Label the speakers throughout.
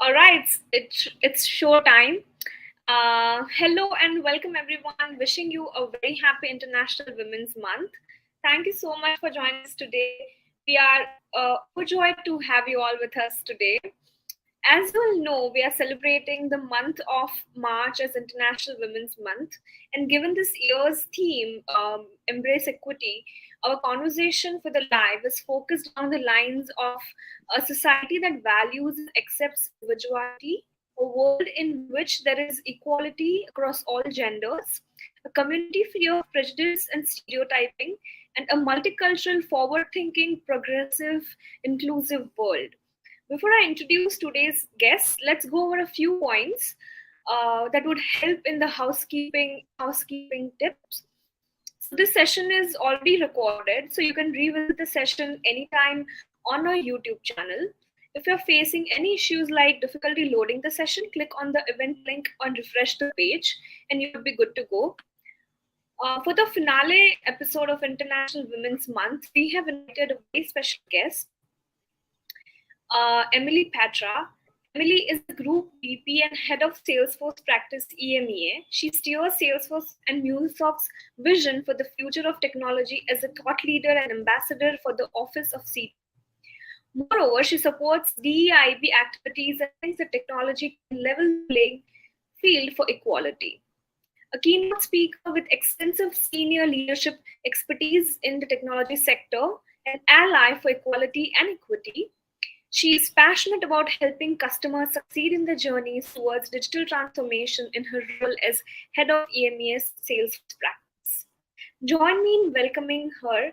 Speaker 1: All right, it's show time. Hello and welcome everyone. Wishing you a very happy International Women's Month. Thank you so much for joining us today. We are overjoyed to have you all with us today. As you all know, we are celebrating the month of March as International Women's Month. And given this year's theme, Embrace Equity, our conversation for the live is focused on the lines of a society that values and accepts individuality, a world in which there is equality across all genders, a community free of prejudice and stereotyping, and a multicultural, forward thinking, progressive, inclusive world. Before I introduce today's guest, let's go over a few points that would help in the housekeeping tips. So this session is already recorded, so you can revisit the session anytime on our YouTube channel. If you're facing any issues like difficulty loading the session, click on the event link and refresh the page, and you'll be good to go. For the finale episode of International Women's Month, we have invited a very special guest, Emely Patra. Emely is the Group VP and Head of Salesforce Practice EMEA. She steers Salesforce and Mulesoft's vision for the future of technology as a thought leader and ambassador for the Office of CTO. Moreover, she supports DEIB activities and thinks that technology can level the playing field for equality. A keynote speaker with extensive senior leadership expertise in the technology sector, an ally for equality and equity. She is passionate about helping customers succeed in their journeys towards digital transformation in her role as head of EMEA's sales practice. Join me in welcoming her.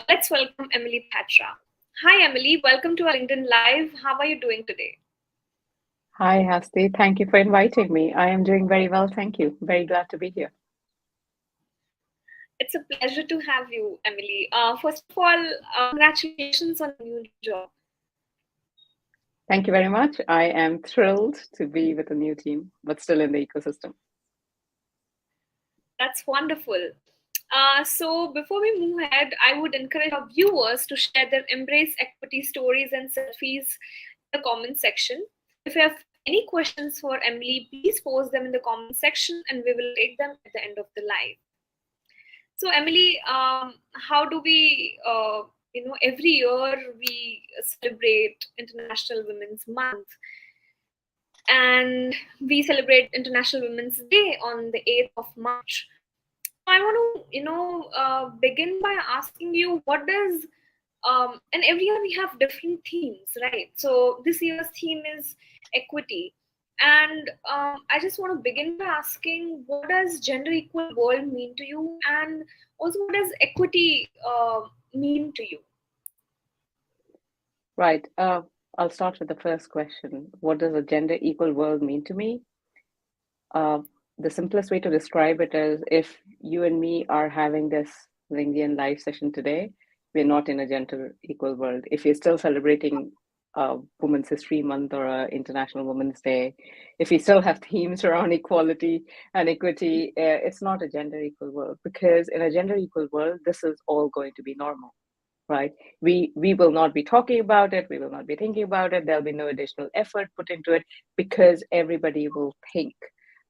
Speaker 1: Let's welcome Emely Patra. Hi, Emely. Welcome to our LinkedIn Live. How are you doing today?
Speaker 2: Hi, Hasti. Thank you for inviting me. I am doing very well, thank you. Very glad to be here.
Speaker 1: It's a pleasure to have you, Emely. First of all, congratulations on a new job.
Speaker 2: Thank you very much. I am thrilled to be with a new team, but still in the ecosystem.
Speaker 1: That's wonderful. So before we move ahead, I would encourage our viewers to share their embrace equity stories and selfies in the comment section. If you have any questions for Emely, please post them in the comment section and we will take them at the end of the live. So Emely, how do we, every year we celebrate International Women's Month, and we celebrate International Women's Day on the 8th of March. I want to, begin by asking you, what does, and every year we have different themes, right? So this year's theme is equity. And I just want to begin by asking, what does gender equal world mean to you? And also, what does equity mean to you?
Speaker 2: Right. I'll start with the first question. What does a gender equal world mean to me? The simplest way to describe it is if you and me are having this LinkedIn live session today, we're not in a gender equal world. If you're still celebrating Women's History Month or International Women's Day, if we still have themes around equality and equity, it's not a gender equal world, because in a gender equal world, this is all going to be normal, right? We will not be talking about it. We will not be thinking about it. There'll be no additional effort put into it because everybody will think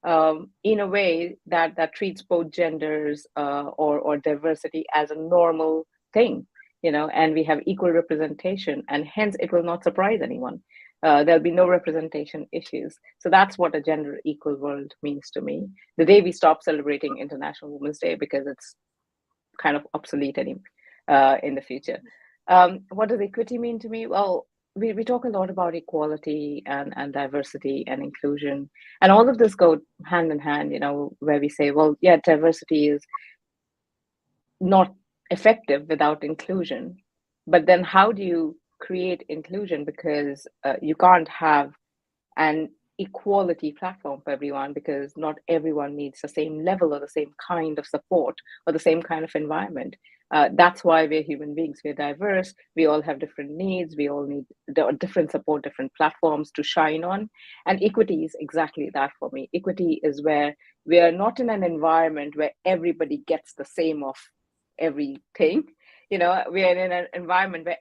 Speaker 2: in a way that treats both genders or diversity as a normal thing, and we have equal representation, and hence it will not surprise anyone. There'll be no representation issues. So that's what a gender equal world means to me. The day we stop celebrating International Women's Day, because it's kind of obsolete in the future. What does equity mean to me? Well, we talk a lot about equality and diversity and inclusion, and all of this go hand in hand, where we say, well, yeah, diversity is not effective without inclusion. But then how do you create inclusion? Because you can't have an equality platform for everyone, because not everyone needs the same level or the same kind of support or the same kind of environment. That's why we're human beings. We're diverse. We all have different needs. We all need different support, different platforms to shine on. And equity is exactly that for me. Equity is where we are not in an environment where everybody gets the same of everything. We are in an environment where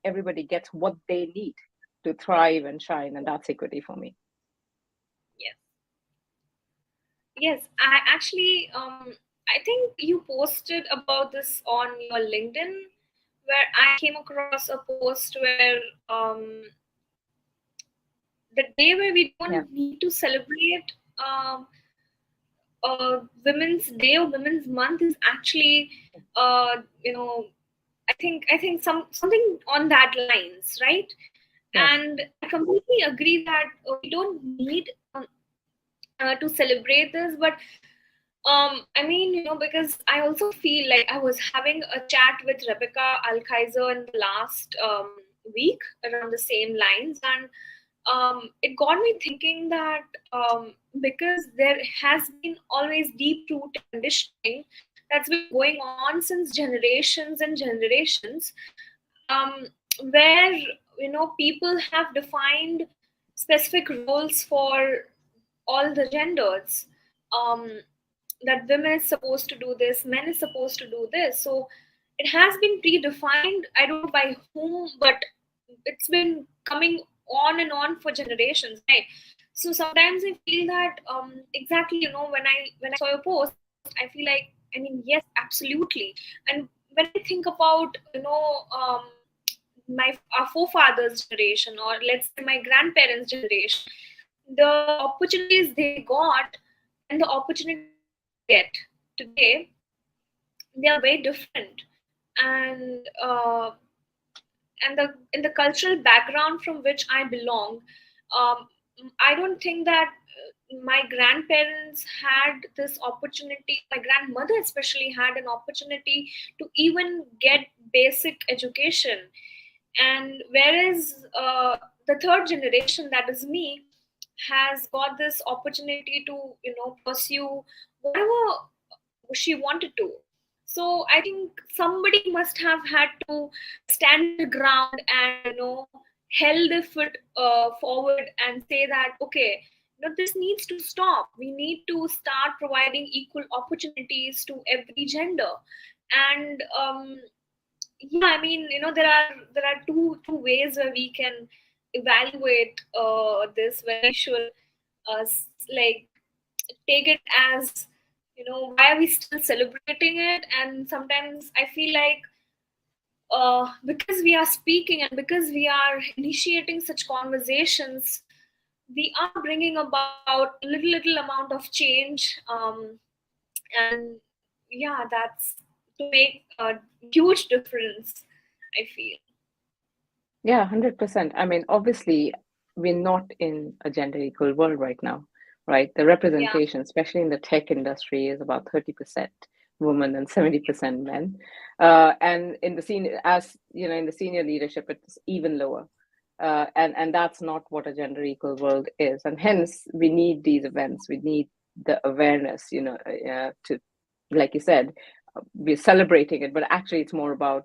Speaker 2: everybody gets what they need. to thrive and shine, and that's equity for me.
Speaker 1: Yes. Yes, I actually, I think you posted about this on your LinkedIn, where I came across a post where the day where we
Speaker 2: Yeah,
Speaker 1: don't need to celebrate Women's Day or Women's Month is actually, you know, I think something on that lines, right?
Speaker 2: yes,
Speaker 1: And I completely agree that we don't need to celebrate this, but I mean, because I also feel like I was having a chat with Rebecca Alkaiser in the last week around the same lines, and it got me thinking that because there has been always deep rooted conditioning that's been going on since generations and generations, um, where people have defined specific roles for all the genders. Um, that women is supposed to do this, men is supposed to do this. So it has been predefined. I don't know by whom, but it's been coming on and on for generations, right? So sometimes I feel that exactly, when I saw your post, I feel like, I mean, yes, absolutely. And when I think about my our forefathers' generation, or let's say my grandparents' generation, the opportunities they got and the opportunities we get today, they are very different. And uh, and the in the cultural background from which I belong, um, I don't think that my grandparents had this opportunity. My grandmother especially had an opportunity to even get basic education, and whereas the third generation, that is me, has got this opportunity to pursue whatever she wanted to. So I think somebody must have had to stand their ground and held their foot forward and say that, okay, this needs to stop. We need to start providing equal opportunities to every gender. And yeah, I mean, there are two ways where we can evaluate this, where we should like take it as, why are we still celebrating it? And sometimes I feel like because we are speaking and because we are initiating such conversations, we are bringing about little amount of change, and yeah, that's to make a huge difference, I feel.
Speaker 2: yeah, 100%. I mean, obviously, we're not in a gender equal world right now, right? The
Speaker 1: Yeah.
Speaker 2: representation, especially in the tech industry, is about 30% women and 70% men. And in the senior, as you know, in the senior leadership, it's even lower. And that's not what a gender equal world is. And hence, we need these events. We need the awareness, to, like you said, we're celebrating it, but actually, it's more about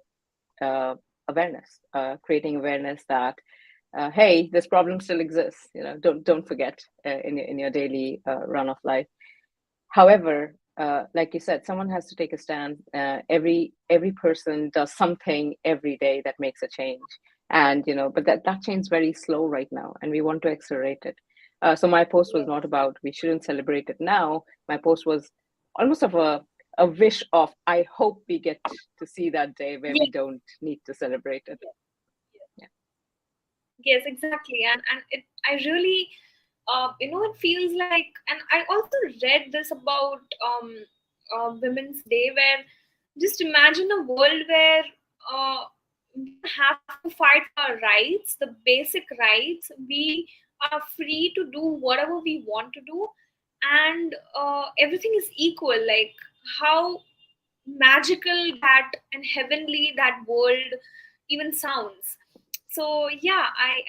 Speaker 2: uh, awareness, creating awareness that hey, this problem still exists. Don't forget in your daily run of life. However, like you said, someone has to take a stand. Every person does something every day that makes a change, and but that change is very slow right now, and we want to accelerate it. So my post was
Speaker 1: Yes.
Speaker 2: not about we shouldn't celebrate it now. My post was almost of a wish of I hope we get to see that day where we
Speaker 1: Yes.
Speaker 2: don't need to celebrate it.
Speaker 1: Yes.
Speaker 2: Yeah.
Speaker 1: Yes, exactly. And I really, it feels like, and I also read this about Women's Day, where just imagine a world where we don't have to fight for our rights, the basic rights. We are free to do whatever we want to do, and everything is equal. Like how magical that and heavenly that world even sounds. So yeah, I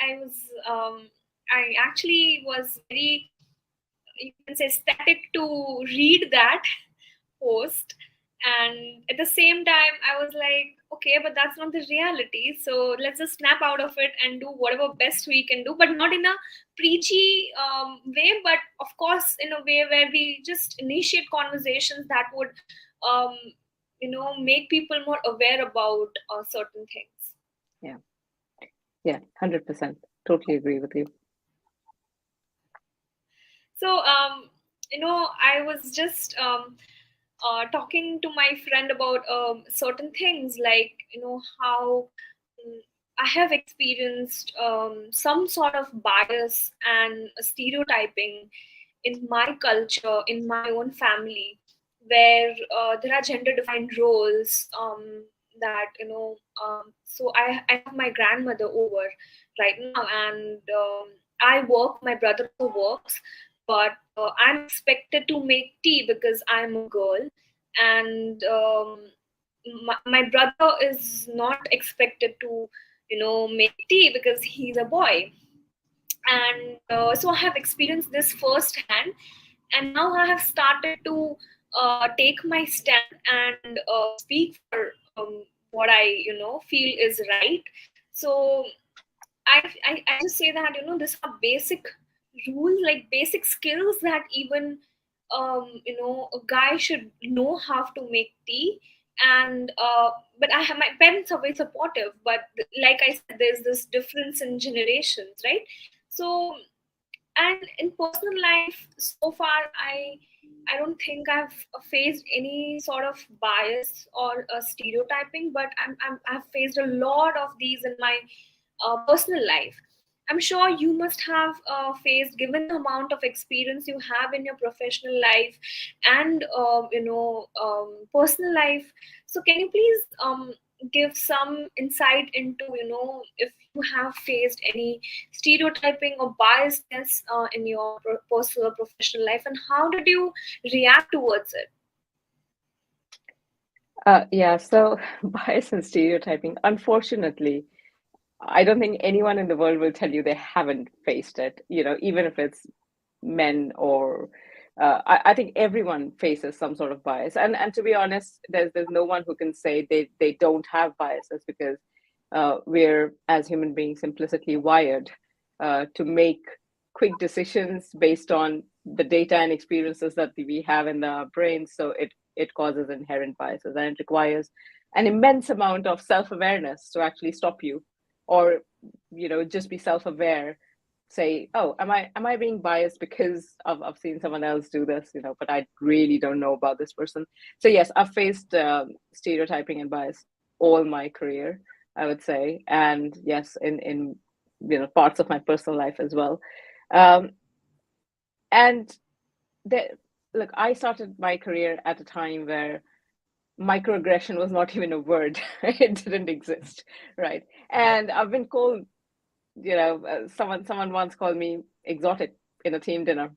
Speaker 1: actually was very, you can say, static to read that post. And at the same time I was like, okay, but that's not the reality, so let's just snap out of it and do whatever best we can do, but not in a preachy way, but of course in a way where we just initiate conversations that would um, make people more aware about certain things.
Speaker 2: Yeah. Yeah, 100%. Totally agree with you.
Speaker 1: So, I was just talking to my friend about certain things, like, how mm, I have experienced some sort of bias and stereotyping in my culture, in my own family, where there are gender defined roles, that, so I have my grandmother over right now, and I work, my brother also works, but I'm expected to make tea because I'm a girl, and my brother is not expected to, make tea because he's a boy. And so I have experienced this firsthand, and now I have started to take my stand and speak for what I, feel is right. So I just say that, these are basic rules, like basic skills that even a guy should know how to make tea. And but I have, my parents are very supportive, but like I said, there's this difference in generations, right? So, and in personal life, so far, I don't think I've faced any sort of bias or stereotyping, but I've faced a lot of these in my personal life. I'm sure you must have faced, given the amount of experience you have in your professional life and personal life. So can you please give some insight into, if you have faced any stereotyping or biasness in your personal or professional life, and how did you react towards it?
Speaker 2: Yeah, so bias and stereotyping, unfortunately, I don't think anyone in the world will tell you they haven't faced it, even if it's men or I think everyone faces some sort of bias. And to be honest, there's no one who can say they don't have biases, because we're, as human beings, implicitly wired to make quick decisions based on the data and experiences that we have in the brain. So it causes inherent biases, and it requires an immense amount of self-awareness to actually stop you, or just be self-aware, say, oh, am I being biased because I've seen someone else do this, but I really don't know about this person. So yes, I've faced stereotyping and bias all my career, I would say, and yes, in parts of my personal life as well. um, and the, look, I started my career at a time where microaggression was not even a word. It didn't exist, right? And I've been called, someone once called me exotic in a team dinner,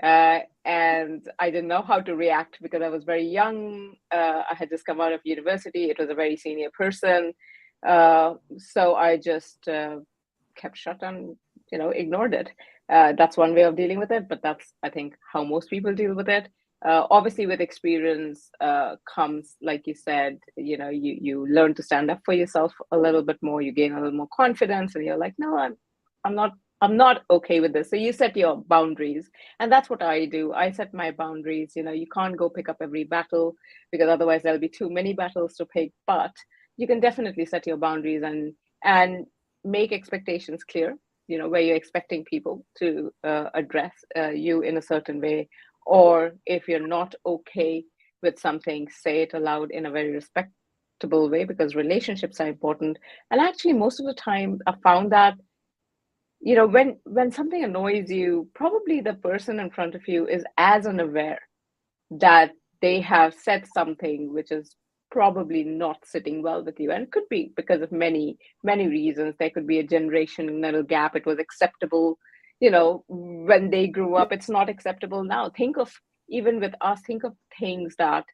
Speaker 2: and I didn't know how to react because I was very young. I had just come out of university. It was a very senior person, so I just kept shut and ignored it. That's one way of dealing with it, but that's, I think, how most people deal with it. Obviously, with experience comes, like you said, you learn to stand up for yourself a little bit more. You gain a little more confidence, and you're like, no, I'm not. I'm not okay with this. So you set your boundaries, and that's what I do. I set my boundaries. You can't go pick up every battle, because otherwise there'll be too many battles to pick. But you can definitely set your boundaries and make expectations clear. Where you're expecting people to address you in a certain way, or if you're not okay with something, say it aloud in a very respectable way, because relationships are important. And actually, most of the time, I found that when something annoys you, probably the person in front of you is as unaware that they have said something which is probably not sitting well with you, and it could be because of many reasons. There could be a generational gap. It was acceptable when they grew up. It's not acceptable now. Think of, even with us, think of things that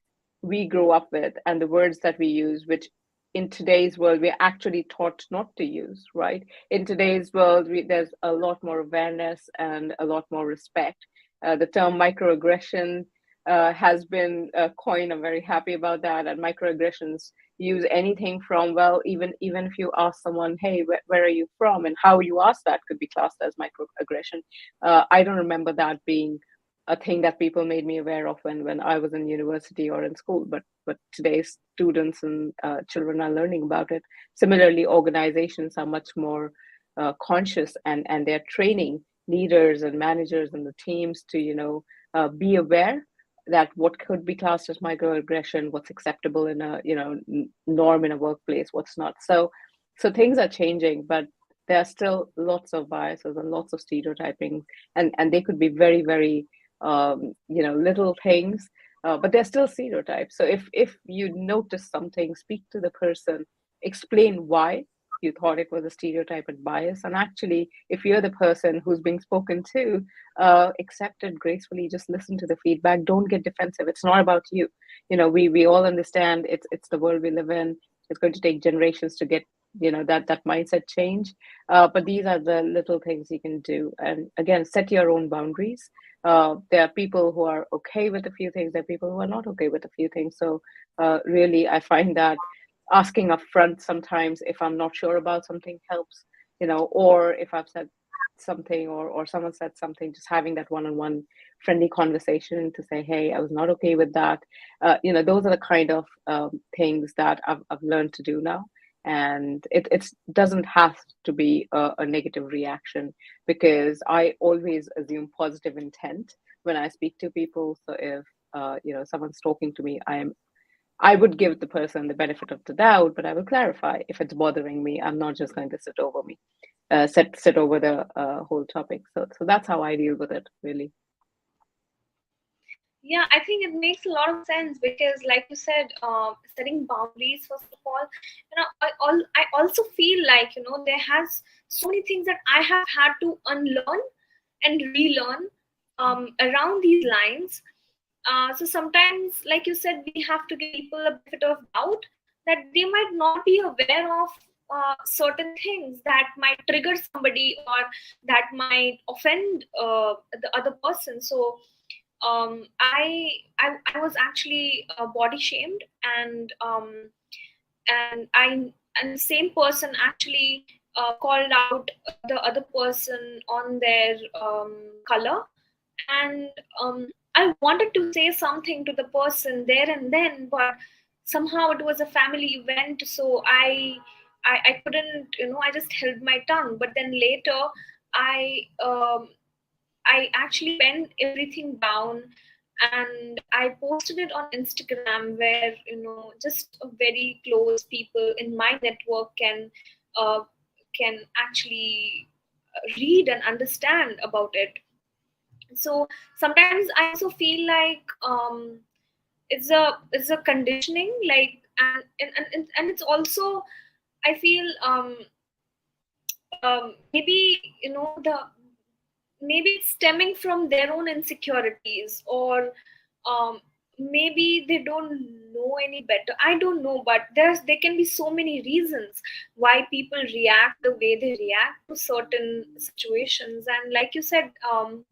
Speaker 2: we grew up with and the words that we use, which in today's world we're actually taught not to use, right? In today's world, there's a lot more awareness and a lot more respect. The term microaggression has been coined. I'm very happy about that. And microaggressions use anything from, well, even if you ask someone, hey, where are you from, and how you ask that could be classed as microaggression. I don't remember that being a thing that people made me aware of when I was in university or in school, but today's students and children are learning about it. Similarly, organizations are much more conscious, and they're training leaders and managers and the teams to, be aware that what could be classed as microaggression, what's acceptable in a, norm in a workplace, what's not. So things are changing, but there are still lots of biases and lots of stereotyping, and they could be very, very, little things, but they're still stereotypes. So if you notice something, speak to the person, explain why you thought it was a stereotype and bias, and actually, if you're the person who's being spoken to, accept it gracefully. Just listen to the feedback. Don't get defensive. It's not about you. We all understand it's the world we live in. It's going to take generations to get that mindset change, but these are the little things you can do. And again, set your own boundaries. There are people who are okay with a few things. There are people who are not okay with a few things. So really, I find that asking upfront sometimes, if I'm not sure about something, helps. Or if I've said something, or someone said something, just having that one-on-one friendly conversation to say, hey, I was not okay with that. Those are the kind of things that I've learned to do now. And it doesn't have to be a negative reaction, because I always assume positive intent when I speak to people. So if someone's talking to me, I would give the person the benefit of the doubt, but I will clarify if it's bothering me. I'm not just going to sit over the whole topic. So that's how I deal with it, really.
Speaker 1: Yeah, I think it makes a lot of sense because, like you said, setting boundaries first of all. I also feel like there has so many things that I have had to unlearn and relearn around these lines. So sometimes, like you said, we have to give people a bit of doubt that they might not be aware of certain things that might trigger somebody or that might offend the other person. So I was actually body shamed, and the same person actually called out the other person on their color, and I wanted to say something to the person there and then, but somehow it was a family event, so I couldn't, I just held my tongue. But then later, I um, I actually penned everything down and I posted it on Instagram, where just a very close people in my network uh, can actually read and understand about it. So sometimes I also feel like it's a conditioning, like, and it's also, I feel maybe the maybe it's stemming from their own insecurities, or um, maybe they don't know any better. I don't know, but there can be so many reasons why people react the way they react to certain situations. And like you said, um,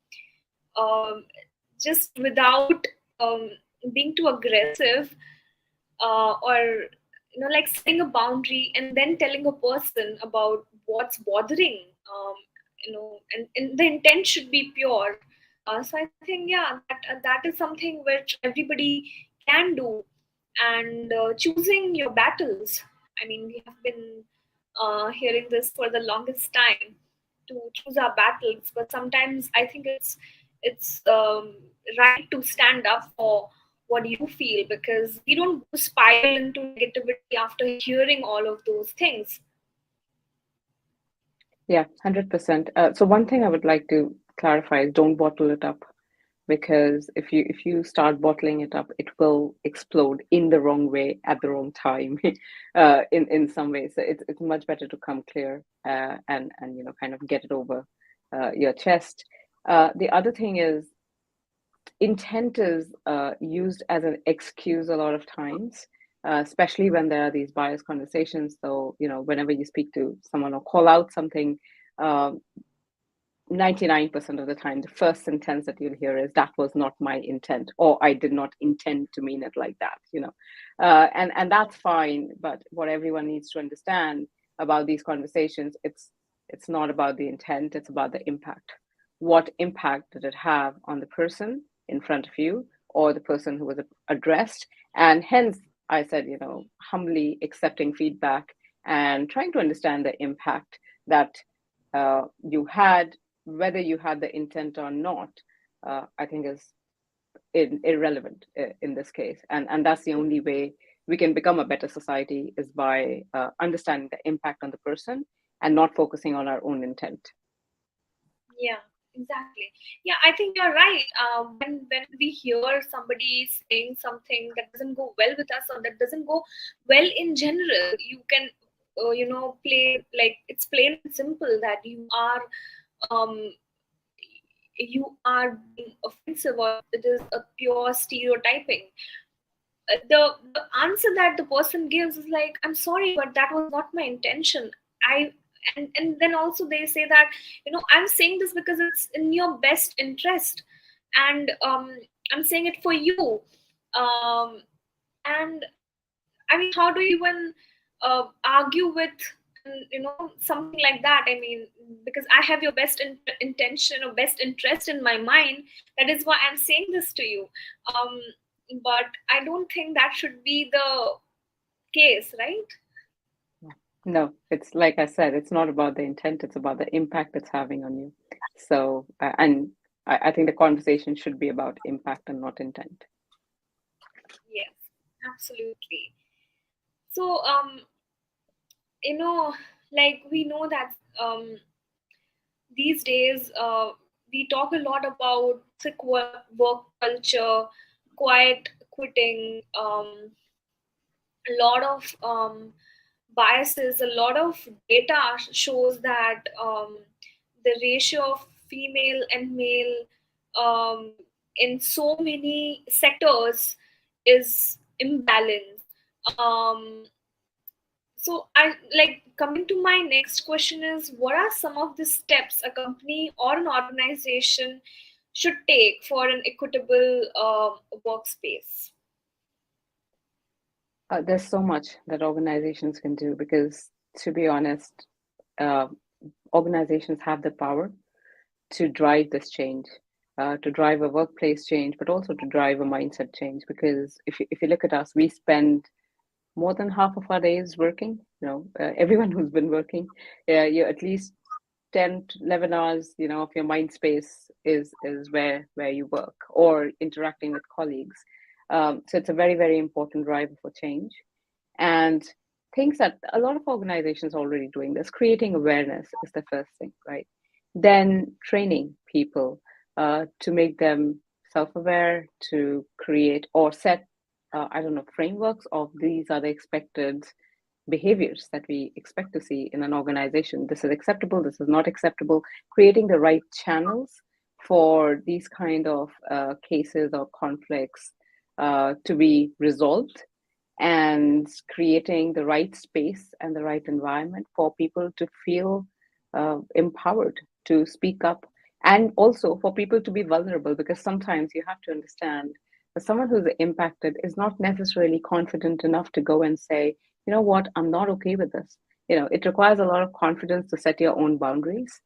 Speaker 1: just without um, being too aggressive, or like setting a boundary and then telling a person about what's bothering, and the intent should be pure. So I think, yeah, that is something which everybody can do. And choosing your battles, I mean, we have been hearing this for the longest time, to choose our battles, but sometimes I think it's right to stand up for what you feel, because we don't spiral into negativity after hearing all of those things.
Speaker 2: Yeah, 100%. So one thing I would like to clarify is, don't bottle it up, because if you start bottling it up, it will explode in the wrong way at the wrong time, in some ways. So it's much better to come clear, and kind of get it over your chest. The other thing is, intent is used as an excuse a lot of times, especially when there are these biased conversations. So, whenever you speak to someone or call out something, 99% of the time, the first sentence that you'll hear is, that was not my intent, or I did not intend to mean it like that. And that's fine. But what everyone needs to understand about these conversations, it's not about the intent, it's about the impact. What impact did it have on the person in front of you, or the person who was addressed? And hence, I said, humbly accepting feedback and trying to understand the impact that you had, whether you had the intent or not, I think is irrelevant in this case. And that's the only way we can become a better society, is by understanding the impact on the person and not focusing on our own intent.
Speaker 1: Yeah, exactly. Yeah, I think you're right. When we hear somebody saying something that doesn't go well with us, or that doesn't go well in general, you can, play like it's plain and simple that um, you are being offensive, or it is a pure stereotyping. The answer that the person gives is like, I'm sorry, but that was not my intention. I And then also they say that, I'm saying this because it's in your best interest, and I'm saying it for you. Um, and I mean, how do you even argue with, something like that? I mean, because I have your best intention or best interest in my mind, that is why I'm saying this to you. Um, but I don't think that should be the case, right?
Speaker 2: No, it's like I said, it's not about the intent, it's about the impact it's having on you. So, and I think the conversation should be about impact and not intent.
Speaker 1: Yes, absolutely. So, you know, like we know that these days we talk a lot about toxic work culture, quiet quitting, a lot of biases. A lot of data shows that the ratio of female and male um, in so many sectors is imbalanced. Um, so I like coming to my next question is, what are some of the steps a company or an organization should take for an equitable workspace?
Speaker 2: There's so much that organizations can do because, to be honest, uh, organizations have the power to drive this change, to drive a workplace change, but also to drive a mindset change. Because if you look at us, we spend more than half of our days working. Everyone who's been working, you at least 10 to 11 hours, of your mind space is where you work or interacting with colleagues. So it's a very, very important driver for change. And things that a lot of organizations are already doing this, creating awareness is the first thing, right? Then training people to make them self-aware, to create or set, I don't know, frameworks of these are the expected behaviors that we expect to see in an organization. This is acceptable, this is not acceptable. Creating the right channels for these kind of cases or conflicts to be resolved, and creating the right space and the right environment for people to feel empowered to speak up, and also for people to be vulnerable, because sometimes you have to understand that someone who's impacted is not necessarily confident enough to go and say, you know what, I'm not okay with this. It requires a lot of confidence to set your own boundaries.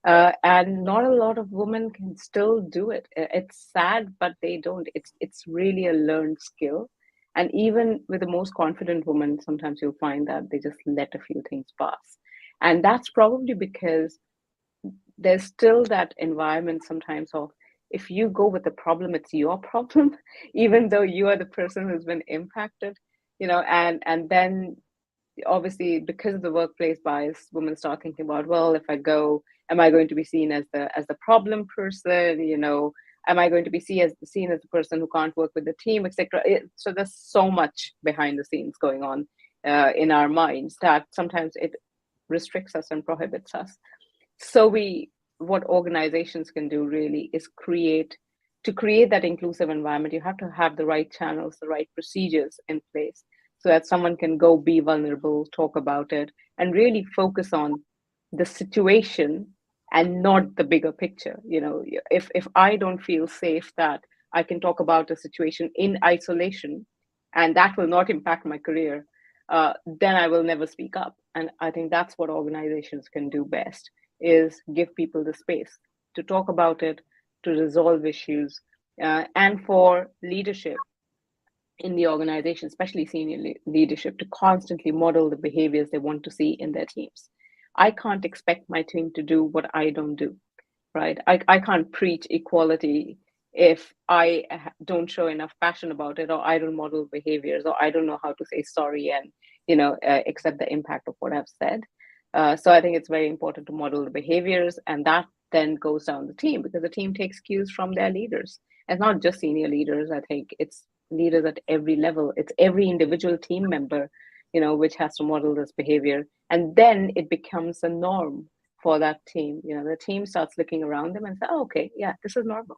Speaker 2: And not a lot of women can still do it. It's sad, but they don't. It's really a learned skill. And even with the most confident woman, sometimes you'll find that they just let a few things pass. And that's probably because there's still that environment sometimes of, if you go with the problem, it's your problem, even though you are the person who's been impacted. And then obviously, because of the workplace bias, women start thinking about, well, if I go, am I going to be seen as the problem person? Am I going to be seen as the person who can't work with the team, etc.? So there's so much behind the scenes going on in our minds that sometimes it restricts us and prohibits us. So what organizations can do really is create that inclusive environment. You have to have the right channels, the right procedures in place, so that someone can go be vulnerable, talk about it, and really focus on the situation and not the bigger picture. If I don't feel safe that I can talk about a situation in isolation, and that will not impact my career, then I will never speak up. And I think that's what organizations can do best, is give people the space to talk about it, to resolve issues, and for leadership in the organization, especially senior leadership, to constantly model the behaviors they want to see in their teams. I can't expect my team to do what I don't do, right? I can't preach equality if I don't show enough passion about it, or I don't model behaviors, or I don't know how to say sorry and accept the impact of what I've said. So I think it's very important to model the behaviors, and that then goes down the team, because the team takes cues from their leaders. And not just senior leaders. I think it's leaders at every level. It's every individual team member, which has to model this behavior, and then it becomes a norm for that team. The team starts looking around them and say, oh, okay, yeah, this is normal.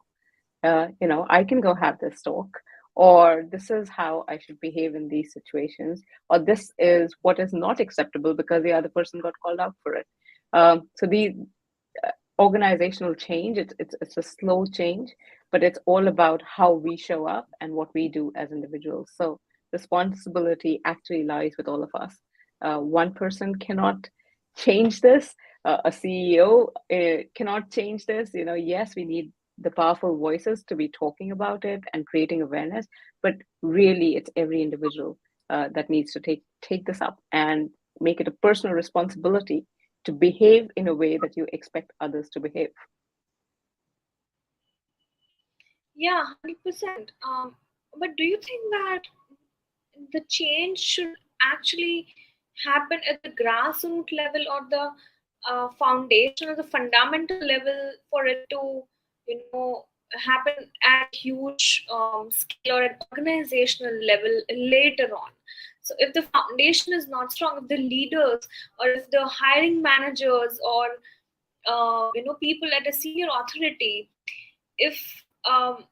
Speaker 2: I can go have this talk, or this is how I should behave in these situations, or this is what is not acceptable because the other person got called out for it. So the organizational change, it's a slow change, but it's all about how we show up and what we do as individuals. So responsibility actually lies with all of us. One person cannot change this. A CEO cannot change this. Yes, we need the powerful voices to be talking about it and creating awareness, but really it's every individual that needs to take this up and make it a personal responsibility to behave in a way that you expect others to behave.
Speaker 1: Yeah, 100%. But do you think that the change should actually happen at the grassroots level, or the foundation or the fundamental level, for it to happen at a huge scale or an organizational level later on? So if the foundation is not strong, if the leaders or if the hiring managers or people at a senior authority, if um,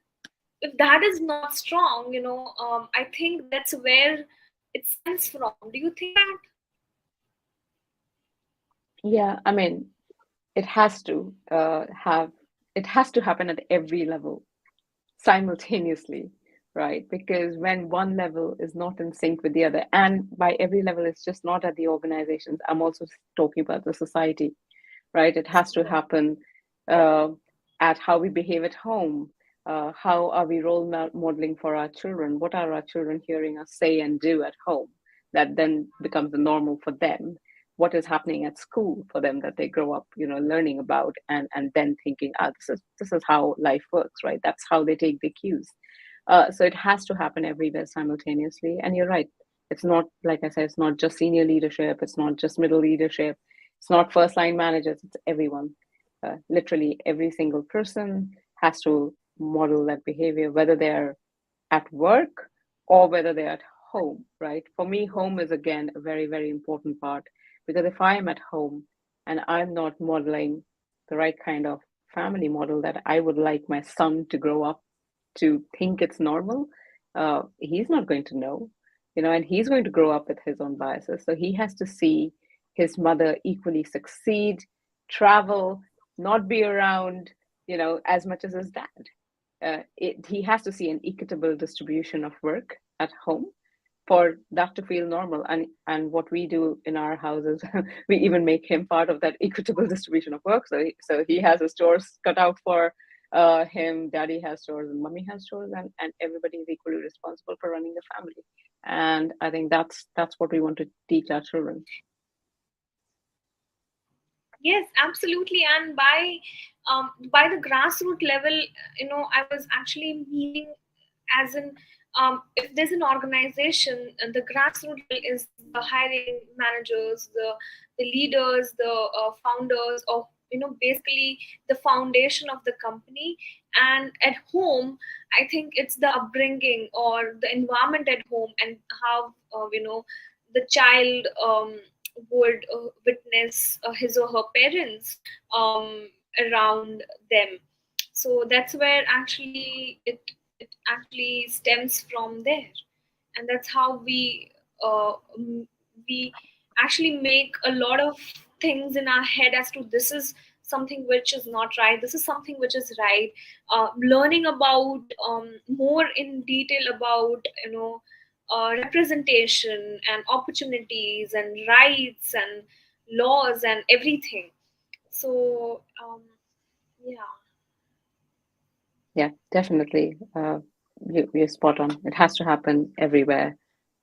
Speaker 1: if that is not strong, I think that's where it stems from. Do you think that?
Speaker 2: Yeah, I mean, it has to it has to happen at every level simultaneously, right? Because when one level is not in sync with the other, and by every level, it's just not at the organizations. I'm also talking about the society, right? It has to happen uh, at how we behave at home. How are we role modeling for our children? What are our children hearing us say and do at home that then becomes the normal for them? What is happening at school for them that they grow up, learning about, and then thinking, this is how life works, right? That's how they take the cues. So it has to happen everywhere simultaneously. And you're right. It's not, like I said, it's not just senior leadership. It's not just middle leadership. It's not first line managers. It's everyone. Literally every single person has to model that behavior, whether they're at work or whether they're at home, right? For me, home is again a very, very important part, because if I am at home and I'm not modeling the right kind of family model that I would like my son to grow up to think it's normal, he's not going to know, and he's going to grow up with his own biases. So he has to see his mother equally succeed, travel, not be around, as much as his dad. He has to see an equitable distribution of work at home for that to feel normal. And what we do in our houses, we even make him part of that equitable distribution of work. So he has his chores cut out for him. Daddy has chores and mommy has chores, and everybody is equally responsible for running the family. And I think that's what we want to teach our children.
Speaker 1: Yes, absolutely. And by the grassroots level, I was actually meaning as in, if there's an organization, the grassroots level is the hiring managers, the leaders, the founders of, basically the foundation of the company. And at home, I think it's the upbringing or the environment at home, and how the child would witness his or her parents around them. So that's where actually it actually stems from there, and that's how we actually make a lot of things in our head as to this is something which is not right, this is something which is right. Learning about more in detail about representation and opportunities and rights and laws and everything. So yeah.
Speaker 2: Yeah, definitely. You're spot on. It has to happen everywhere.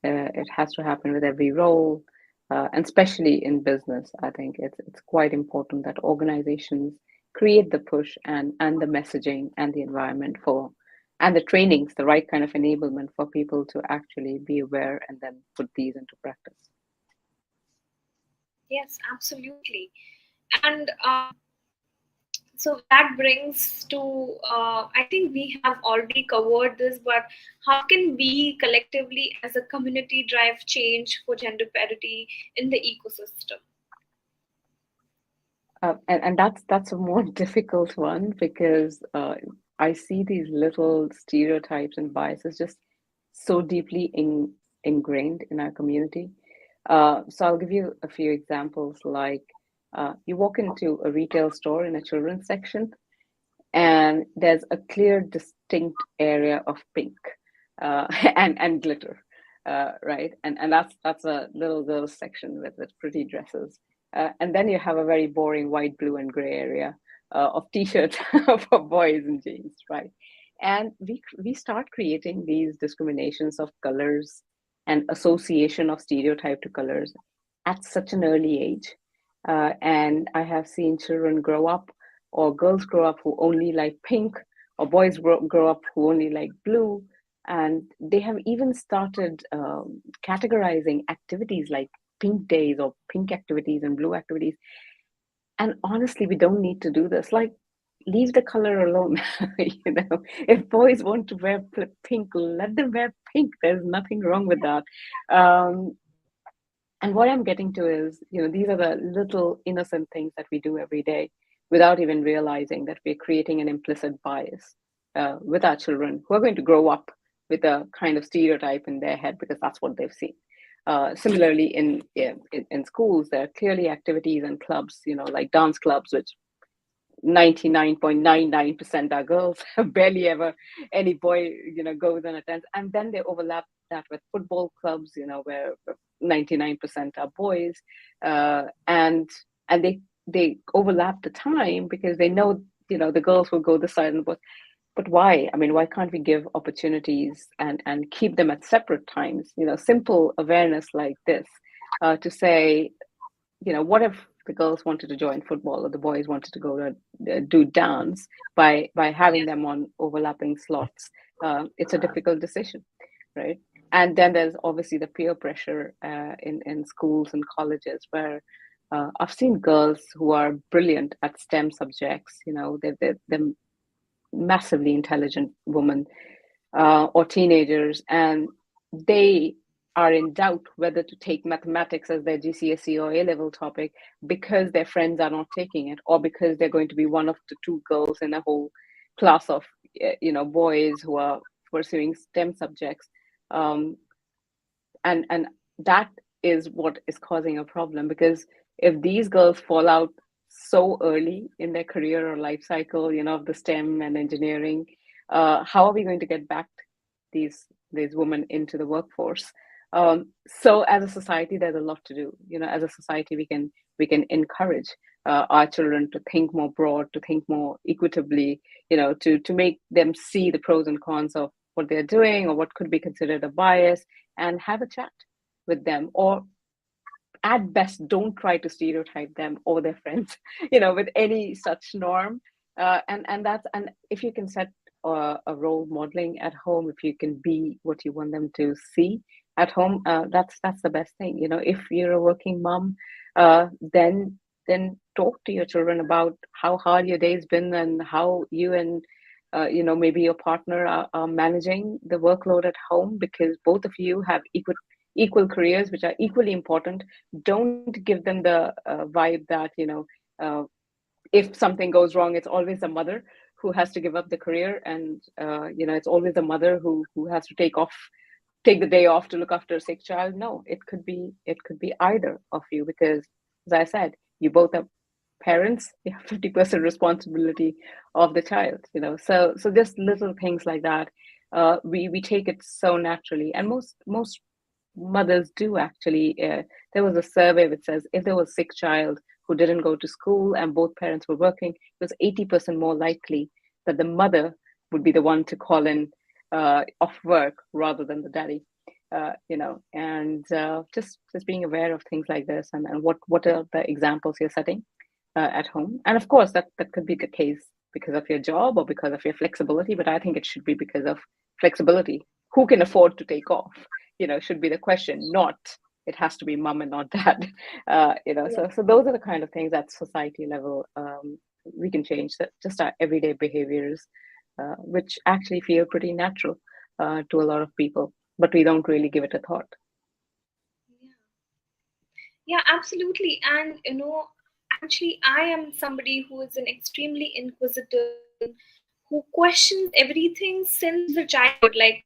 Speaker 2: It has to happen with every role. And especially in business, I think it's quite important that organizations create the push and the messaging and the environment for and the trainings, the right kind of enablement for people to actually be aware and then put these into practice.
Speaker 1: Yes, absolutely. And so that brings to, I think we have already covered this, but how can we collectively as a community drive change for gender parity in the ecosystem?
Speaker 2: And that's a more difficult one because I see these little stereotypes and biases just so deeply ingrained in our community. So I'll give you a few examples. Like you walk into a retail store in a children's section, and there's a clear, distinct area of pink and glitter, right? And that's a little girls section with pretty dresses, and then you have a very boring white, blue, and gray area of t-shirts for boys and jeans, right? And we start creating these discriminations of colors and association of stereotype to colors at such an early age. And I have seen children grow up or girls grow up who only like pink, or boys grow up who only like blue. And they have even started categorizing activities like pink days or pink activities and blue activities. And honestly, we don't need to do this. Like, leave the color alone. If boys want to wear pink, let them wear pink. There's nothing wrong with that. Um, and what I'm getting to is, these are the little innocent things that we do every day without even realizing that we're creating an implicit bias with our children who are going to grow up with a kind of stereotype in their head because that's what they've seen. Similarly, in schools, there are clearly activities and clubs, like dance clubs, which 99.99% are girls. Barely ever any boy goes and attends, and then they overlap that with football clubs, where 99% are boys, and they overlap the time because they know the girls will go this side and the boys. But why? I mean, why can't we give opportunities and keep them at separate times? Simple awareness like this, to say, what if the girls wanted to join football or the boys wanted to go to do dance, by having them on overlapping slots? It's a difficult decision, right? And then there's obviously the peer pressure in schools and colleges where I've seen girls who are brilliant at STEM subjects. They're massively intelligent women, or teenagers, and they are in doubt whether to take mathematics as their GCSE or A level topic because their friends are not taking it, or because they're going to be one of the two girls in a whole class of boys who are pursuing STEM subjects. And that is what is causing a problem, because if these girls fall out so early in their career or life cycle, of the STEM and engineering, how are we going to get back these women into the workforce? So as a society, there's a lot to do. As a society, we can encourage our children to think more broad, to think more equitably, to make them see the pros and cons of what they're doing or what could be considered a bias, and have a chat with them, or at best don't try to stereotype them or their friends with any such norm. And if you can set a role modeling at home, if you can be what you want them to see at home, that's the best thing. If you're a working mom, then talk to your children about how hard your day's been and how you and maybe your partner are managing the workload at home, because both of you have equal careers which are equally important. Don't give them the vibe that uh, if something goes wrong, it's always the mother who has to give up the career, and it's always the mother who has to take the day off to look after a sick child. No, it could be either of you, because as I said, you both are parents. You have 50% responsibility of the child. So just little things like that, we take it so naturally, and most mothers do actually. There was a survey which says if there was a sick child who didn't go to school and both parents were working, it was 80% more likely that the mother would be the one to call in off work rather than the daddy. and just being aware of things like this, and what are the examples you're setting at home. And of course, that could be the case because of your job or because of your flexibility, but I think it should be because of flexibility. Who can afford to take off? Should be the question, not it has to be mom and not dad. So those are the kind of things at society level we can change. That just our everyday behaviors, which actually feel pretty natural to a lot of people, but we don't really give it a thought.
Speaker 1: Yeah, absolutely. And actually, I am somebody who is an extremely inquisitive person who questions everything since the childhood. Like,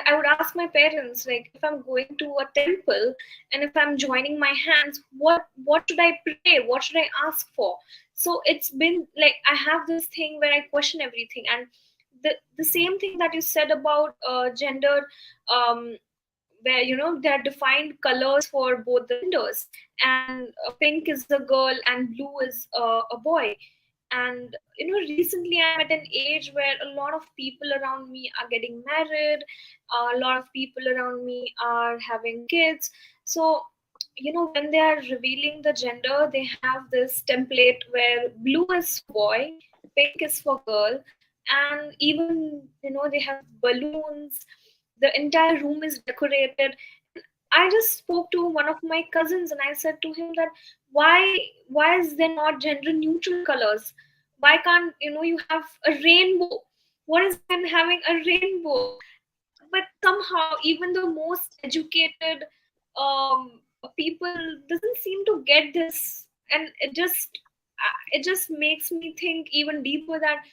Speaker 1: I would ask my parents, like, if I'm going to a temple and if I'm joining my hands, what should I pray? What should I ask for? So it's been like I have this thing where I question everything. And the same thing that you said about gender, um, where there are defined colors for both the genders, and pink is a girl and blue is a boy. And recently I'm at an age where a lot of people around me are getting married, a lot of people around me are having kids. So when they are revealing the gender, they have this template where blue is for boy, pink is for girl, and even they have balloons. The entire room is decorated. I just spoke to one of my cousins and I said to him that why is there not gender neutral colors? Why can't you have a rainbow? What is in having a rainbow? But somehow even the most educated people doesn't seem to get this, and it just makes me think even deeper that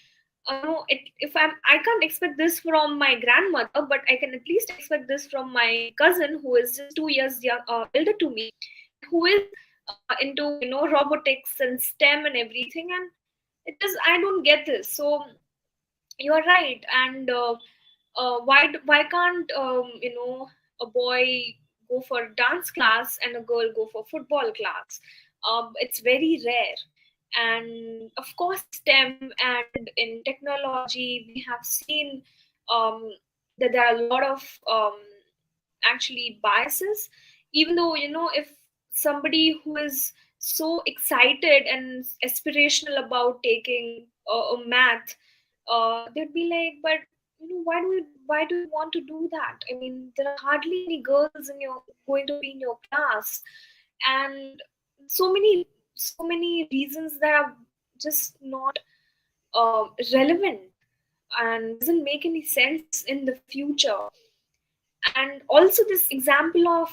Speaker 1: no, if I can't expect this from my grandmother, but I can at least expect this from my cousin who is just 2 years elder to me, and who is into robotics and STEM and everything. And I don't get this. So you're right. And why can't a boy go for dance class and a girl go for football class? It's very rare. And of course, STEM and in technology, we have seen um, that there are a lot of actually biases. Even though if somebody who is so excited and aspirational about taking a math, they'd be like, but why do you want to do that? I mean, there are hardly any girls in your going to be in your class. And so many reasons that are just not relevant and doesn't make any sense in the future. And also this example of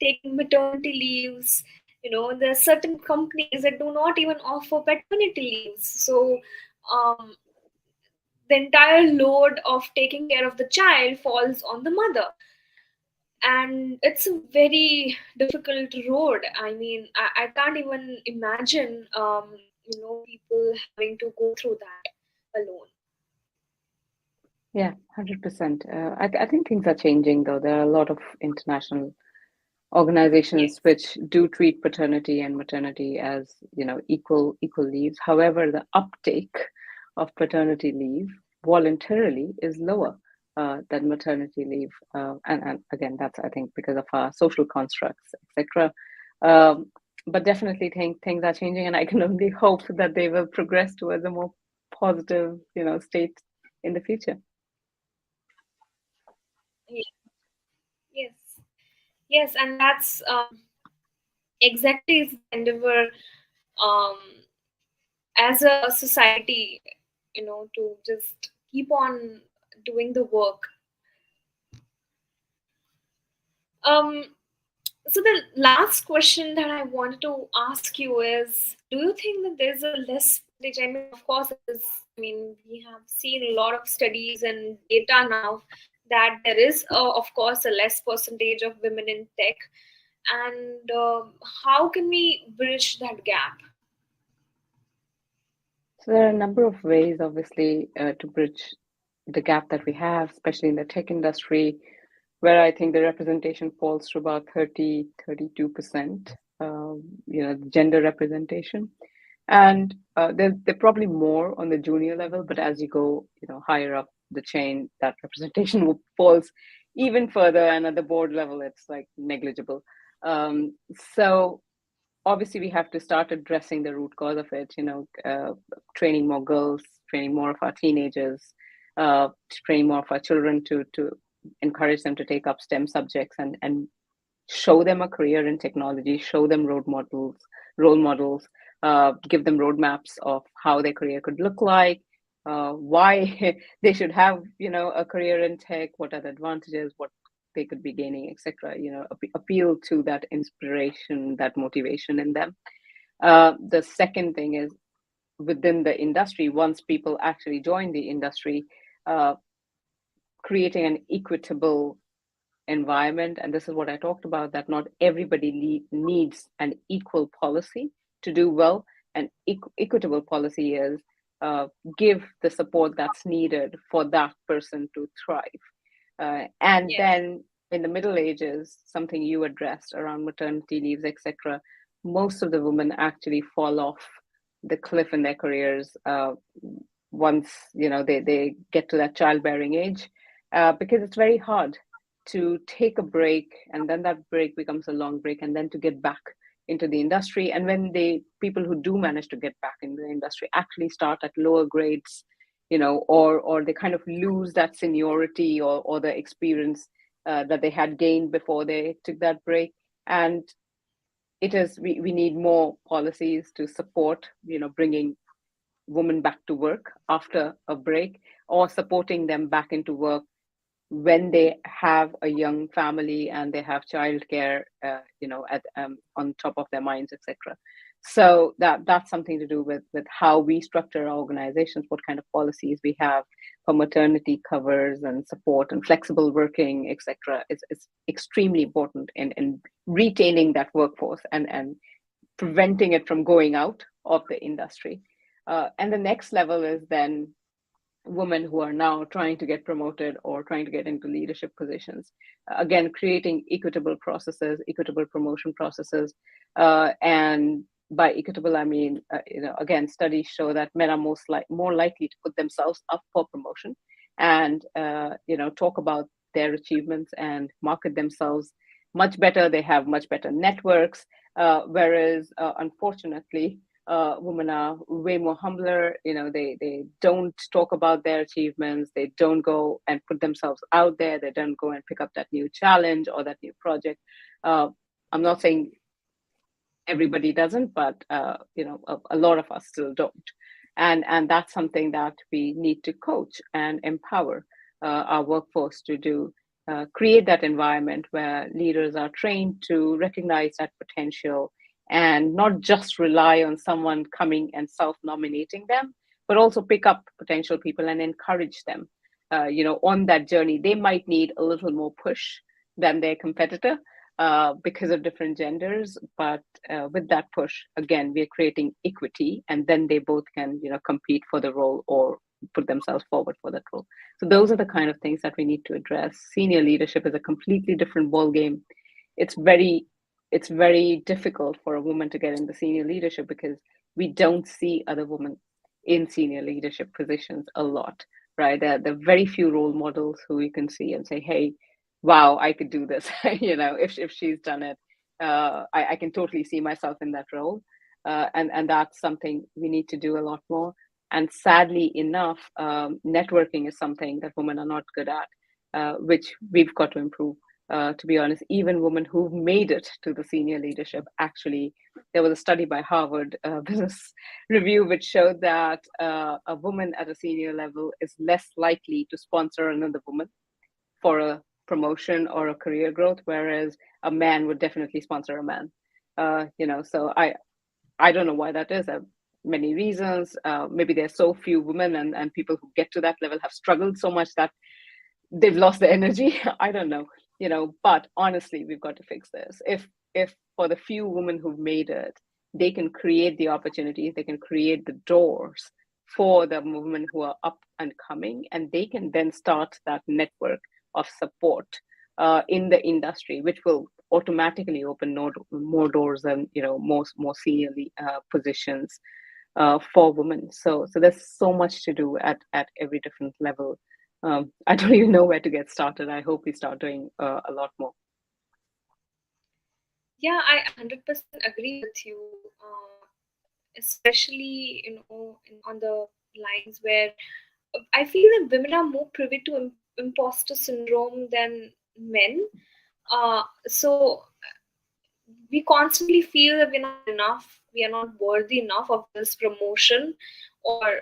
Speaker 1: taking maternity leaves. There are certain companies that do not even offer paternity leaves. So um, the entire load of taking care of the child falls on the mother. And it's a very difficult road. I mean, I can't even imagine people having to go through that alone.
Speaker 2: Yeah, 100%. I think things are changing, though. There are a lot of international organizations
Speaker 1: Yes.
Speaker 2: which do treat paternity and maternity as equal leaves. However, the uptake of paternity leave voluntarily is lower than maternity leave, and again, that's, I think, because of our social constructs, etc. Um, but definitely, things are changing, and I can only hope that they will progress towards a more positive, state in the future.
Speaker 1: Ye- Yes. Yes, and that's exactly is the endeavor um, as a society, to just keep on doing the work. Um, so the last question that I wanted to ask you is, do you think that there's a less percentage? I mean, of course, it is. I mean, we have seen a lot of studies and data now that there is, of course, a less percentage of women in tech. And how can we bridge that gap?
Speaker 2: So there are a number of ways, obviously, to bridge the gap that we have, especially in the tech industry, where I think the representation falls to about 32%, gender representation. And they're probably more on the junior level, but as you go, higher up the chain, that representation falls even further, and at the board level, it's like negligible. So obviously we have to start addressing the root cause of it, training more girls, training more of our teenagers, training more of our children to encourage them to take up STEM subjects and show them a career in technology, show them role models, give them roadmaps of how their career could look like, why they should have, a career in tech, what are the advantages, what they could be gaining, etc. Appeal to that inspiration, that motivation in them. The second thing is within the industry, once people actually join the industry, uh, creating an equitable environment. And this is what I talked about, that not everybody needs an equal policy to do well. And equitable policy is give the support that's needed for that person to thrive. And
Speaker 1: Yes.
Speaker 2: then in the Middle Ages, something you addressed around maternity leaves, etc., most of the women actually fall off the cliff in their careers once they get to that childbearing age, because it's very hard to take a break, and then that break becomes a long break, and then to get back into the industry. And when people who do manage to get back into the industry actually start at lower grades, or they kind of lose that seniority or the experience that they had gained before they took that break. And we need more policies to support, bringing women back to work after a break, or supporting them back into work when they have a young family and they have childcare, on top of their minds, etc. So that's something to do with how we structure our organizations, what kind of policies we have for maternity covers and support and flexible working, etc. It's extremely important in retaining that workforce and preventing it from going out of the industry. And the next level is then women who are now trying to get promoted or trying to get into leadership positions. Again, creating equitable processes, equitable promotion processes. And by equitable, I mean, again, studies show that men are more likely to put themselves up for promotion and, talk about their achievements and market themselves much better. They have much better networks, whereas unfortunately, women are way more humbler. They don't talk about their achievements. They don't go and put themselves out there. They don't go and pick up that new challenge or that new project. I'm not saying everybody doesn't, but a lot of us still don't. And that's something that we need to coach and empower our workforce to do. Create that environment where leaders are trained to recognize that potential and not just rely on someone coming and self-nominating them, but also pick up potential people and encourage them, on that journey. They might need a little more push than their competitor because of different genders, but with that push, again, we are creating equity, and then they both can, compete for the role or put themselves forward for that role. So those are the kind of things that we need to address. Senior leadership is a completely different ball game. It's very difficult for a woman to get into senior leadership because we don't see other women in senior leadership positions a lot, right? There are very few role models who you can see and say, hey, wow, I could do this. If she's done it, I can totally see myself in that role. And that's something we need to do a lot more. And sadly enough, networking is something that women are not good at, which we've got to improve. To be honest, even women who've made it to the senior leadership, actually, there was a study by Harvard Business Review which showed that a woman at a senior level is less likely to sponsor another woman for a promotion or a career growth, whereas a man would definitely sponsor a man. So I don't know why that is. Many reasons. Maybe there's so few women, and people who get to that level have struggled so much that they've lost the energy. I don't know, but honestly, we've got to fix this. If for the few women who've made it, they can create the opportunities, they can create the doors for the women who are up and coming, and they can then start that network of support in the industry, which will automatically open more doors and more senior positions for women. So there's so much to do at every different level I don't even know where to get started. I hope we start doing a lot more.
Speaker 1: Yeah, I 100% agree with you, especially on the lines where I feel that women are more privy to imposter syndrome than men. So we constantly feel that we're not enough, we are not worthy enough of this promotion, or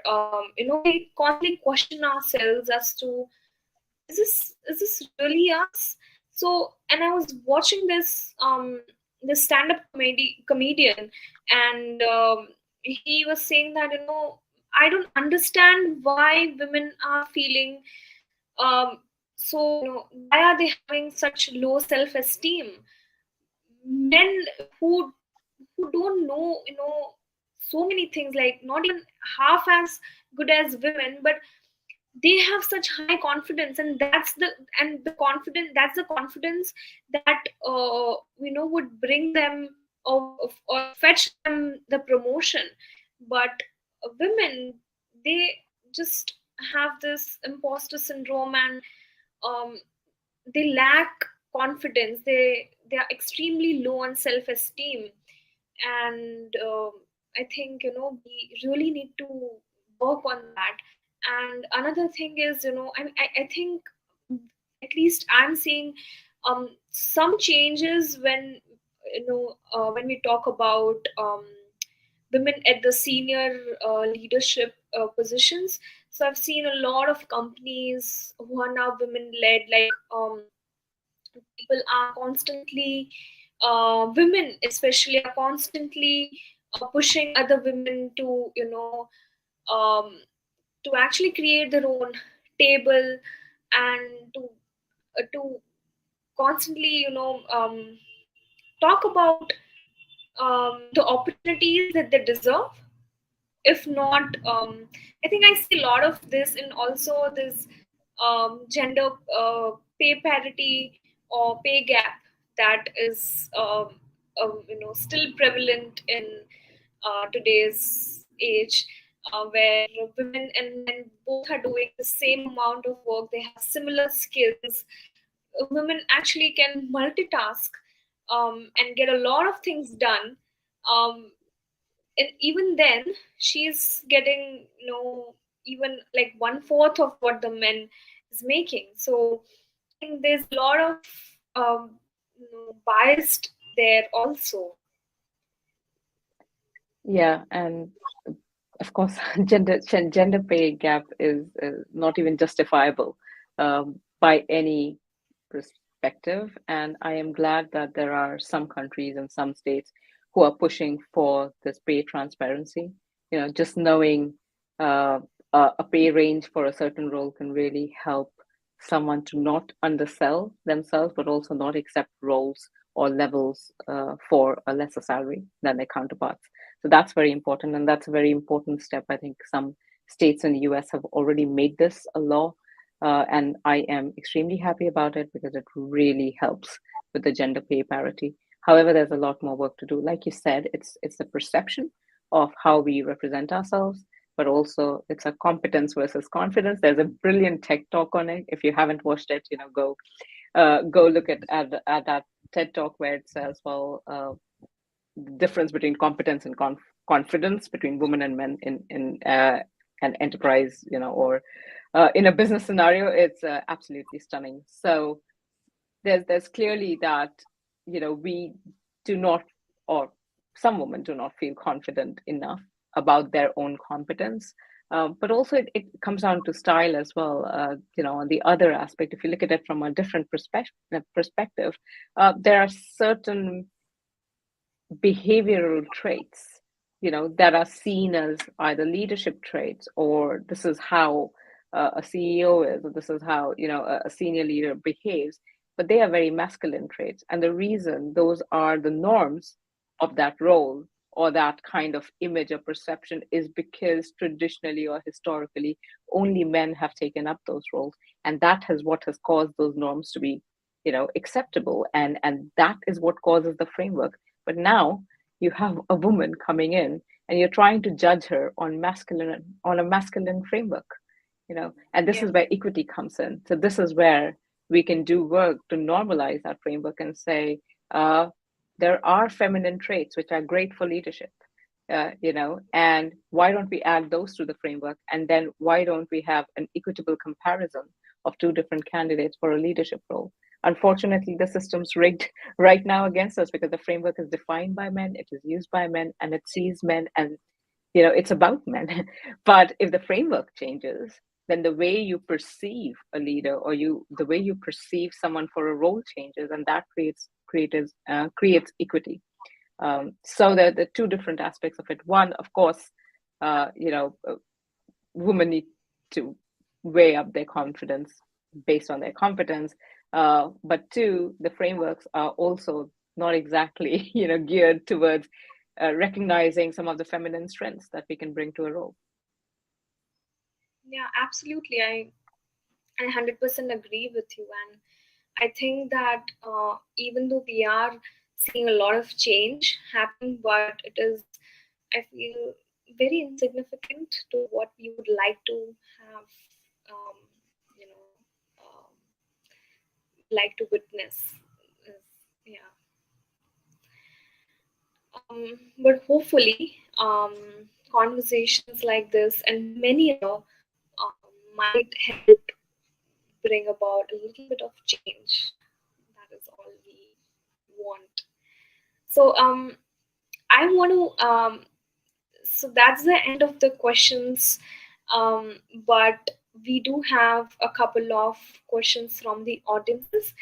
Speaker 1: we constantly question ourselves as to is this really us? So, and I was watching this stand-up comedian, and he was saying that I don't understand why women are feeling so why are they having such low self-esteem. Men who who don't know so many things, like not even half as good as women, but they have such high confidence, and that's the confidence that would bring them, or fetch them the promotion. But women, they just have this imposter syndrome, and um, they lack confidence, they are extremely low on self esteem. And I think we really need to work on that. And another thing is, I think at least I'm seeing some changes when we talk about women at the senior leadership positions. So I've seen a lot of companies who are now women led, like people are constantly women especially are constantly pushing other women to um, to actually create their own table, and to constantly talk about the opportunities that they deserve. If not, I think I see a lot of this in also this gender pay parity or pay gap that is still prevalent in today's age, where women and men both are doing the same amount of work, they have similar skills. Women actually can multitask and get a lot of things done. And even then, she's getting even like one fourth of what the men is making. So I think there's a lot of biased there also.
Speaker 2: Yeah, and of course, gender pay gap is not even justifiable by any perspective. And I am glad that there are some countries and some states who are pushing for this pay transparency. Just knowing uh, a pay range for a certain role can really help someone to not undersell themselves, but also not accept roles or levels for a lesser salary than their counterparts. So that's very important, and that's a very important step. I think some states in the US have already made this a law, and I am extremely happy about it because it really helps with the gender pay parity. However, there's a lot more work to do. Like you said, it's the perception of how we represent ourselves, but also it's a competence versus confidence. There's a brilliant tech talk on it. If you haven't watched it, go look at that TED talk where it says, well, the difference between competence and confidence between women and men in an enterprise, or in a business scenario. It's absolutely stunning. So there's clearly that we do not, or some women do not feel confident enough about their own competence. But also it comes down to style as well. On the other aspect, if you look at it from a different perspective, there are certain behavioral traits, that are seen as either leadership traits, or this is how a CEO is, or this is how a senior leader behaves, but they are very masculine traits. And the reason those are the norms of that role or that kind of image or perception is because traditionally or historically only men have taken up those roles, and that has what has caused those norms to be acceptable, and that is what causes the framework. But now you have a woman coming in and you're trying to judge her on a masculine framework. And this is where equity comes in. So this is where we can do work to normalize that framework and say, there are feminine traits which are great for leadership. And why don't we add those to the framework? And then why don't we have an equitable comparison of two different candidates for a leadership role? Unfortunately, the system's rigged right now against us because the framework is defined by men, it is used by men, and it sees men, and it's about men. But if the framework changes, then the way you perceive a leader, or the way you perceive someone for a role changes, and that creates equity. So the two different aspects of it. One, of course, women need to weigh up their confidence based on their competence. But two, the frameworks are also not exactly geared towards recognizing some of the feminine strengths that we can bring to a role.
Speaker 1: Yeah, absolutely. I 100% agree with you. And I think that even though we are seeing a lot of change happen, but it is, I feel, very insignificant to what we would like to have, um, you know, um, like to witness. Yeah. But hopefully, conversations like this and many other might help bring about a little bit of change. That is all we want. So, I want to. So that's the end of the questions. But we do have a couple of questions from the audiences,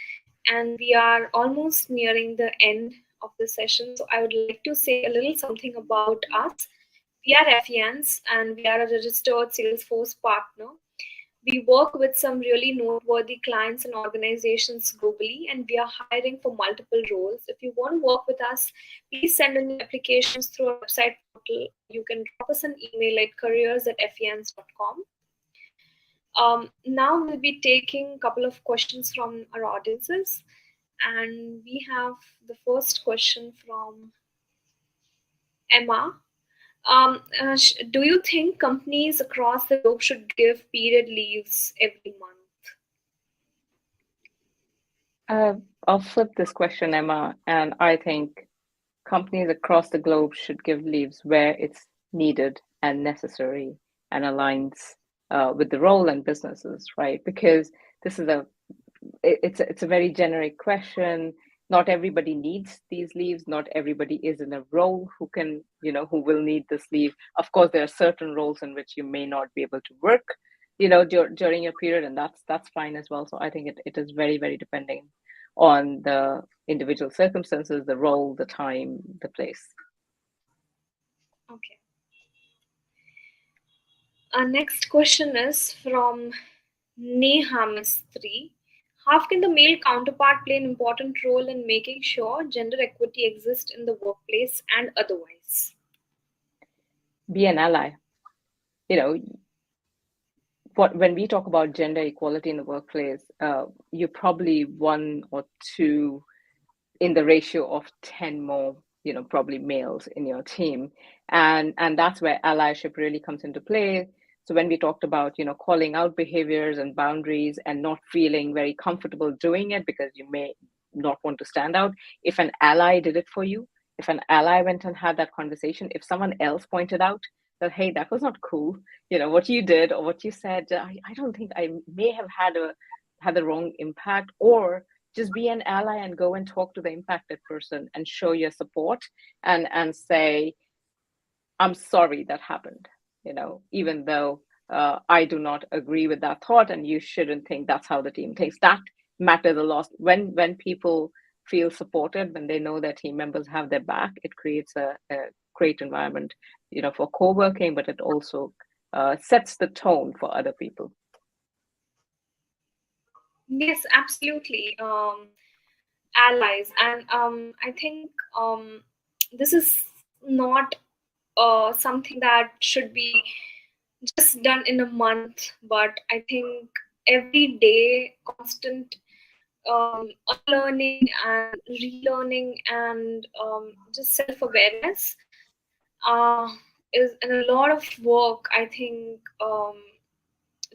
Speaker 1: and we are almost nearing the end of the session. So I would like to say a little something about us. We are FENs, and we are a registered Salesforce partner. We work with some really noteworthy clients and organizations globally, and we are hiring for multiple roles. If you want to work with us, please send in your applications through our website portal. You can drop us an email at careers@fens.com. Now we'll be taking a couple of questions from our audiences, and we have the first question from Emma. Do you think companies across the globe should give period leaves every month?
Speaker 2: I'll flip this question, Emma, and I think companies across the globe should give leaves where it's needed and necessary and aligns with the role and businesses, right? Because this is it's a very generic question. Not everybody needs these leaves. Not everybody is in a role who will need this leave. Of course, there are certain roles in which you may not be able to work, during your period, and that's fine as well. So I think it is very, very depending on the individual circumstances, the role, the time, the place.
Speaker 1: Okay. Our next question is from Nehamis3. How can the male counterpart play an important role in making sure gender equity exists in the workplace and otherwise?
Speaker 2: Be an ally. When we talk about gender equality in the workplace, you're probably one or two in the ratio of 10 more, probably males in your team. And that's where allyship really comes into play. So when we talked about, calling out behaviors and boundaries and not feeling very comfortable doing it because you may not want to stand out, if an ally did it for you, if an ally went and had that conversation, if someone else pointed out that, hey, that was not cool, what you did or what you said, I don't think I may have had the wrong impact, or just be an ally and go and talk to the impacted person and show your support and say, I'm sorry that happened, even though I do not agree with that thought, and you shouldn't think that's how the team thinks. That matters a lot. When people feel supported, when they know their team members have their back, it creates a great environment, for co-working, but it also sets the tone for other people.
Speaker 1: Yes, absolutely. Allies, and I think this is not something that should be just done in a month, but I think every day, constant unlearning and relearning and just self awareness uh, is and a lot of work. I think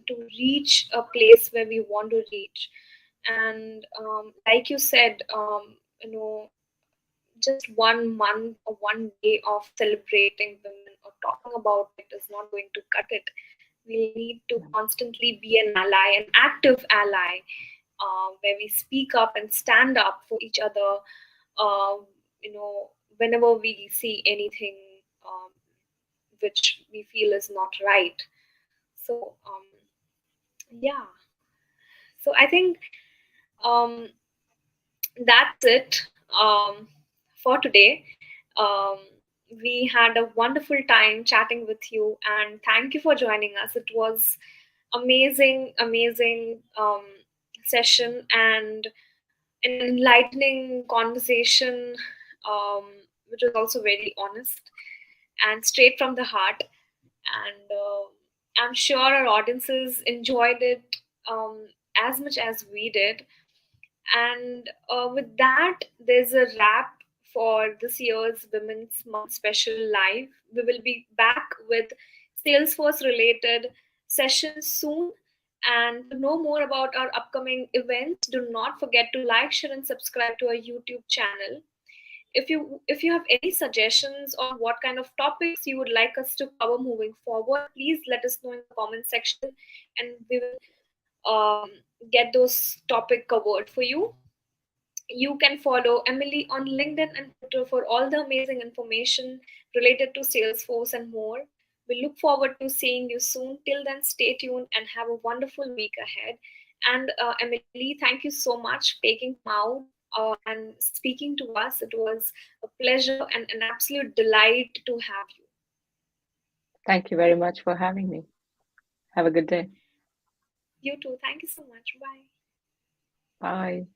Speaker 1: to reach a place where we want to reach. And like you said, you know, just 1 month or 1 day of celebrating women or talking about it is not going to cut it. We need to constantly be an ally, an active ally, where we speak up and stand up for each other. You know, whenever we see anything which we feel is not right. So yeah. So I think um, that's it for today. Um, we had a wonderful time chatting with you, and thank you for joining us. It was amazing session and an enlightening conversation, um, which was also very honest and straight from the heart. And I'm sure our audiences enjoyed it um, as much as we did. And with that, there's a wrap for this year's Women's Month special live. We will be back with Salesforce related sessions soon. And to know more about our upcoming events, do not forget to like, share, and subscribe to our YouTube channel. If you have any suggestions on what kind of topics you would like us to cover moving forward, please let us know in the comment section, and we will get those topic covered for you. You can follow Emily on LinkedIn and Twitter for all the amazing information related to Salesforce and more. We look forward to seeing you soon. Till then, stay tuned and have a wonderful week ahead. And Emily, thank you so much for taking time out and speaking to us. It was a pleasure and an absolute delight to have you.
Speaker 2: Thank you very much for having me. Have a good day.
Speaker 1: You too. Thank you so much. Bye.
Speaker 2: Bye.